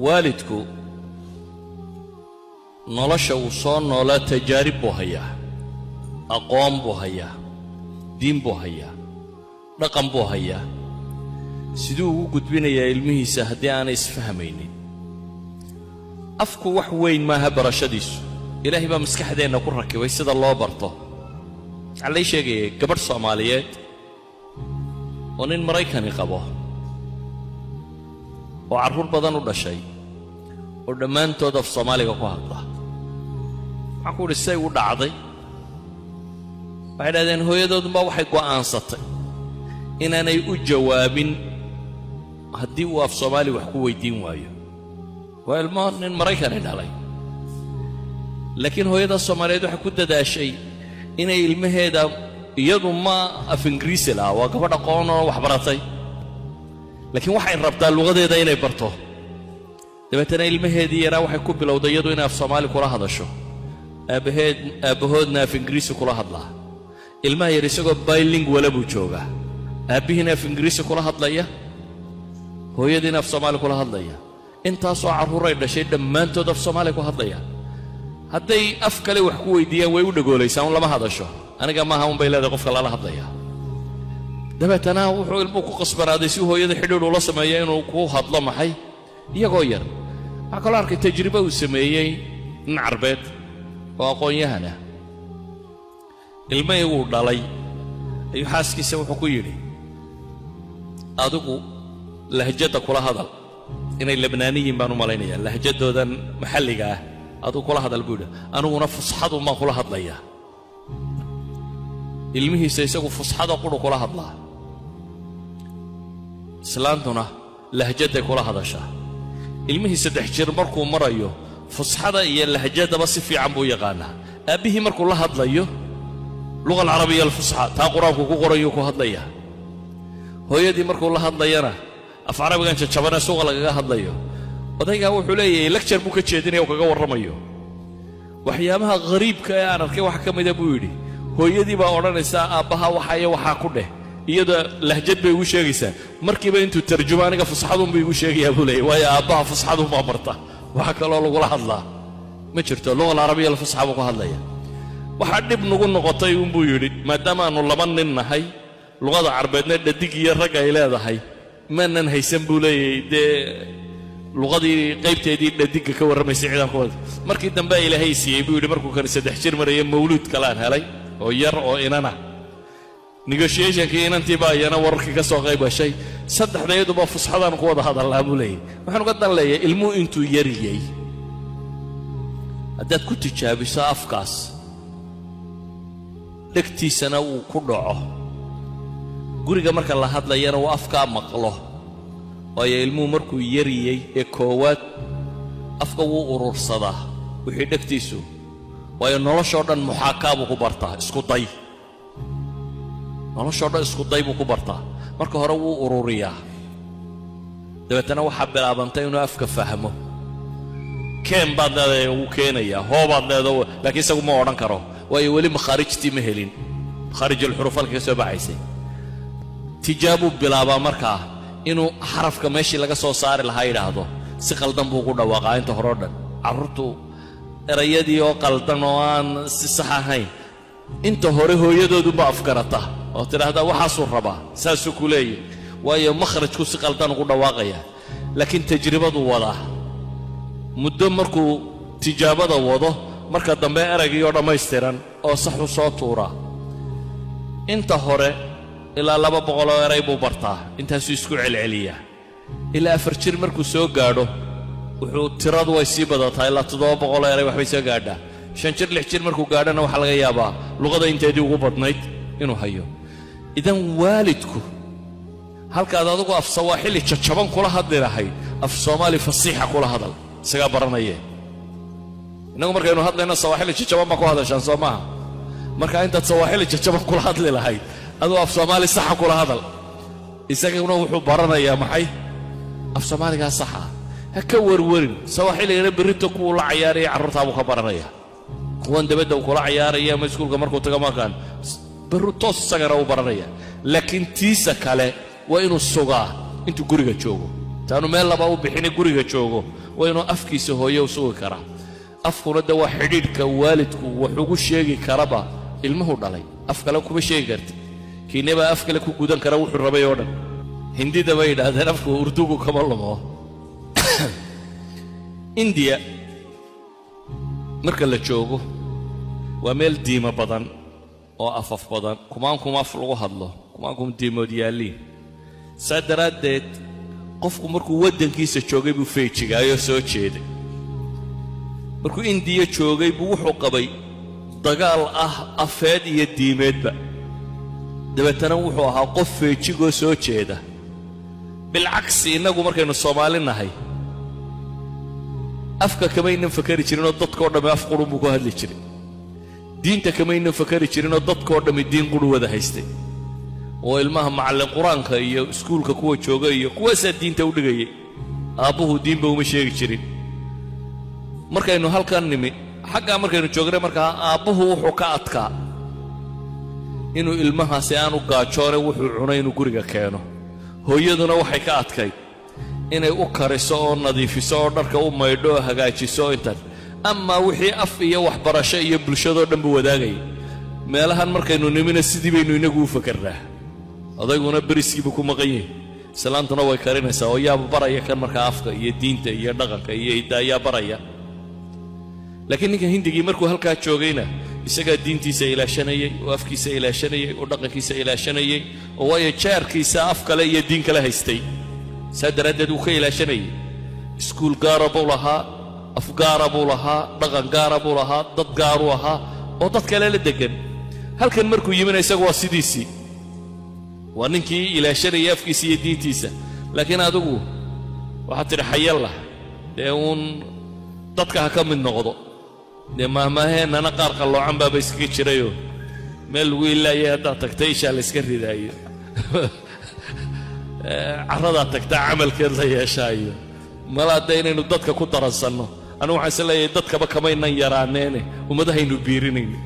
waalidku nolosha uu soo noolaa tajaarib buu hayaa, aqoon buu hayaa, diin buu hayaa, dhaqan buu hayaa. siduu ugu gudbinayaa ilmihiisa haddii aanay isfahmaynin? afku wax weyn maaha barashadiisu. ilaahay baa maskaxdeenna ku rakibay sida loo barto. waxaa lay sheegayay gabadh Soomaaliyeed oo nin Maraykani qabo oo carruur badan u dhashay oo dhammaantood af Soomaaliga ku hadla. waxaan ku idhi say u dhacday? waxay dhahdeen hooyadoodunbaa waxay go'aansatay inaanay u jawaabin haddii uu af Soomaali wax ku weydiin waayo. waa ilmo nin Maraykani dhalay, laakiin hooyada Soomaaliyeed waxay ku dadaashay inay ilmaheeda iyadu ma af Ingiriisi laha, waa gabadh aqoon oo wax baratay, laakiin waxay rabtaa luqadeeda inay barto. dabeetana ilmaheedii yaraa waxay ku bilowday iyadu inay af Soomaali kula hadasho, aabbahoodna af Ingiriisi kula hadlaa. ilmaha yar isagoo bilingual buu joogaa, aabbihiina af Ingiriisi kula hadlaya, hooyadiina af Soomaali kula hadlaya. intaasoo carruuray dhashay dhammaantood af Soomaali ku hadlaya. hadday af kale wax ku weydiiyaan way u dhagoolaysaa, un lama hadasho. aniga maaha un bay leedahay qofka lala hadlaya. dabeetana wuxuu ilmuhu ku qasbanaaday si hooyada xidhiidh ula sameeya inuu ku hadlo maxay iyagoo yar. waxaa kaloo arkay tajribo uu sameeyey nin carbeed oo aqoon-yahan ah. ilmahii uu dhalay ayuu xaaskiisa wuxuu ku yidhi, adigu lahjadda kula hadal. inay labnaaniyiin baan u malaynayaa, lahjadoodan maxalliga ah adigu kula hadal buu yidhi, aniguna fusxadun baan kula hadlayaa. ilmihiisa isagu fusxada qudhu kula hadlaa, islaantuna lahjadday kula hadashaa. ilmihii 3 jir markuu marayo fusxada iyo lahjadaba si fiican buu yaqaanaa. aabbihii markuu la hadlayo luqa alcarabiya alfusxa taa qur-aanku ku qorayuu ku hadlayaa. hooyadii markuu la hadlayana af carabigan jajabane suuqa lagaga hadlayo. odaygaa wuxuu leeyahay lecture buu ka jeedinaya oo kaga warramayo. waxyaabaha qariibka ee aan arkay wax ka mida buu yidhi, hooyadii baa odhanaysaa aabbaha waxaayo waxaa ku dheh, iyada lahjad bay igu sheegaysaa. markiiba intuu tarjumo aniga fusxadun buu igu sheegayaa buu leeyahy, waayo aabbaha fusxadun baa marta, waxa kaloo lagula hadlaa ma jirto. luqa alcarabiya alfusxa buu ku hadlaya. waxaa dhib nagu noqotay unbuu yidhi, maadaama aanu 2 nin nahay, luqada carbeedna dhadig iyo rag ay leedahay, maanan haysan buu leeyahay dee luqadii qaybteedii dhadigga ka warramaysay cidaan ku wada. markii dambe ilaahay siiyey buu yidhi, markuu kan 3 jir maraya mawluud kalaan helay oo yar oo inana. negotiationkii inantii baa iyana wararkii ka soo qayb gashay. 3dayaduba fusxadaan ku wada hadallaa buu leeyahy. waxaan uga dan leeyahay ilmuhu intuu yariyey haddaad ku tijaabiso afkaas, dhegtiisana uu ku dhaco, guriga marka la hadlayana uu afkaa maqlo. waayo ilmuhu markuu yariyey ee koowaad afka wuu urursadaa wixii dhegtiisu, waayo noloshoo dhan muxaakaa buu ku bartaa, isku day. noloshoo dhan isku day buu ku bartaa. marka hore wuu ururiyaa, dabeetana waxaa bilaabantay inuu afka fahmo. keen baad leedahay wuu keenayaa, hoobaad leedahay, laakiin isagu ma odhan karo, waayo weli makhaarijtii ma helin, makhaarijulxuruuf halka ka soo baxaysay. tijaabuu bilaabaa markaa inuu xarafka meeshii laga soo saari lahaa yidhaahdo. si qaldan buu ku dhawaaqaa inta horeo dhan. carruurtu erayadii oo qaldan oo aan si sax ahayn inta hore hooyadoodunbaa afgarata oo tidhaahdaa waxaasuu rabaa, saasuu ku leeyahy, waayo makhrajku si qaldan ugu dhawaaqaya. laakiin tajribaduu wadaa. muddo markuu tijaabada wado, marka dambe eraygii oo dhammaystiran oo saxu soo tuuraa. inta hore ilaa 200 oo eray buu bartaa, intaasuu isku celceliyaa. ilaa 4 jir markuu soo gaadho wuxuu tiradu way sii badataa, ilaa 700 eray waxbay soo gaadhaa. 5 jir 6 jir markuu gaadhana waxaa laga yaabaa luqada inteedii ugu badnayd inuu hayo. idan waalidku halkaad adigu af sawaaxili jajaban kula hadli lahayd, af Soomaali fasiixa kula hadal, isagaa baranaya. innagu markaynu hadlayno sawaaxili jajaban baa ku hadashaan soo maaha. marka intaad sawaaxili jajaban kula hadli lahayd, aduu af Soomaali saxa kula hadal. isaguna wuxuu baranayaa maxay? af Soomaaligaa saxa. ha ka warwarin sawaaxiligana berrito kuwuu la cayaaraya carruurtaabuu ka baranayaa. kuwan dabadda uu kula cayaaraya ama iskuulka markuu taga makaan berru toos isagana uu baranaya. laakiin tiisa kale waa inuu sugaa intuu guriga joogo. taanu meel laba u bixin guriga joogo waa inuu afkiisa hooyo u sugi karaa afkuna da waa xidhiidhka waalidku wuxuu ugu sheegi karaba ilmuhu dhalay af kale kuma sheegi karti kiinaba af kale ku gudan kara wuxuu rabay oo dhan hindida bay yidhaahdeen afku urdugu kama lumo India marka la joogo waa meel diimo badan oo afaf badan kumaan af lagu hadlo kumaan diimood yaaliin saadaradeed qofku markuu wadankiisa joogay buu feejigaayo soo jeeday markuu India joogay buu wuxuu qabay dagaal afeed iyo diimeedba dabeetana wuxuu ahaa qof feejigoo soo jeeda bilcagsi inagu markaynu Soomaali nahay afka kama inaan fakari jirinoo dadkoo dhammi af qurun buu ku hadli jiray diinta kama inaan fakari jirinoo dadkoo dhammi diin qurun wada haystay oo ilmaha macallin quraanka iyo iskuulka kuwa jooga iyo kuwaasaa diinta u dhigayay aabbuhu diinba uma sheegi jirin markaynu halkan nimi xaggaa markaynu joognay markaa aabbuhu wuxuu ka adkaa inuu ilmahaasi aanu gaajoone wuxuu cunay inuu guriga keeno hooyaduna waxay ka adkayd inay u kariso oo nadiifiso oo dharka u maydho oo hagaajiso intan ama wixii af iyo waxbarasho iyo bulshado dhanba wadaagay meelahan markaynu nimina sidii baynu inagu u fakarnaa adayguna bariskiiba ku maqan yahay salaantuna way karinaysaa oo yaaba baraya kan markaa afka iyo diinta iyo dhaqanka iyo hidaayaa baraya laakiin ninka hindigii markuu halkaa joogayna isagaa diintiisa ilaashanayay oo afkiisa ilaashanayay oo dhaqankiisa ilaashanayay oo waayo jaarkiisa af kale iyo diin kale haystay saadaradeed uu ka ilaashanayay iskuul gaara buu lahaa af gaara buu lahaa dhaqan gaara buu lahaa dad gaaru ahaa oo dad kale la degan halkan markuu yimina isagu waa sidiisii waa ninkii ilaashanayay afkiisa iyo diintiisa laakiin adigu waxaad tidhi xayalla dee uun dadka ha ka mid noqdo dee maahmaaheennana qaar qalloocan baaba iskaga jirayoo meel lagu ilaayay haddaad tagtay ishaa la iska ridaayo carradaad tagtaa camalkeed la yeeshaayo malaada inaynu dadka ku daransanno anigu waxaan is leeyahay dadkaba kamaynan yaraaneene ummadahaynu biirinayno